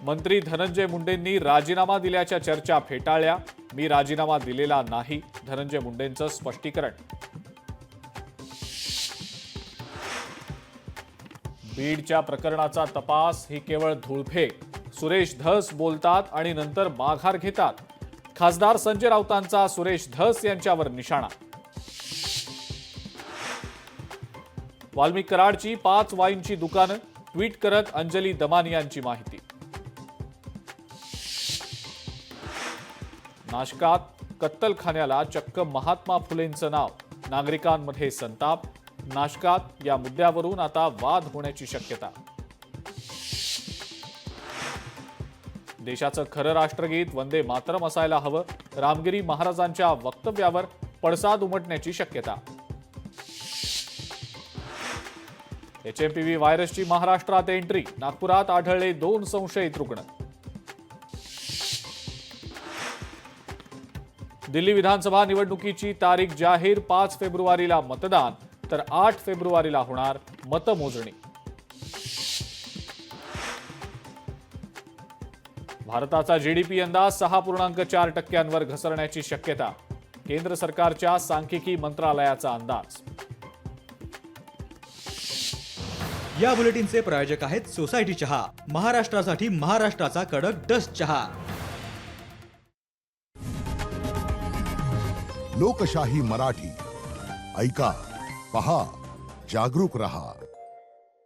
मंत्री धनंजय मुंडेंनी राजीनामा दिल्याच्या चर्चा फेटाळल्या. मी राजीनामा दिलेला नाही, धनंजय मुंडेंचं स्पष्टीकरण. बीडच्या प्रकरणाचा तपास ही केवळ धूळफेक. सुरेश धस बोलतात आणि नंतर माघार घेतात. खासदार संजय राऊतांचा सुरेश धस यांच्यावर निशाणा. वाल्मिक कराडची 5 वाईनची दुकानं ट्विट करत अंजली दमानी यांची माहिती. नाशकात कत्तलखान्याला चक्क महात्मा फुलेंचं नाव. नागरिकांमध्ये संताप. नाशकात या मुद्द्यावरून आता वाद होण्याची शक्यता. देशाचं खरं राष्ट्रगीत वंदे मातरम असायला हवं. रामगिरी महाराजांच्या वक्तव्यावर पडसाद उमटण्याची शक्यता. HMPV व्हायरसची महाराष्ट्रात एंट्री. नागपुरात आढळले 2 संशयित रुग्ण. दिल्ली विधानसभा निवडणुकीची तारीख जाहीर. 5 फेब्रुवारीला मतदान तर 8 फेब्रुवारीला होणार मतमोजणी. भारताचा GDP यंदा 6.4% घसरण्याची शक्यता. केंद्र सरकारच्या सांख्यिकी मंत्रालयाचा अंदाज. या बुलेटिनचे प्रायोजक आहेत सोसायटी चहा. महाराष्ट्रासाठी महाराष्ट्राचा कडक डस्ट चहा. लोकशाही मराठी ऐका, पहा, जागरूक रहा.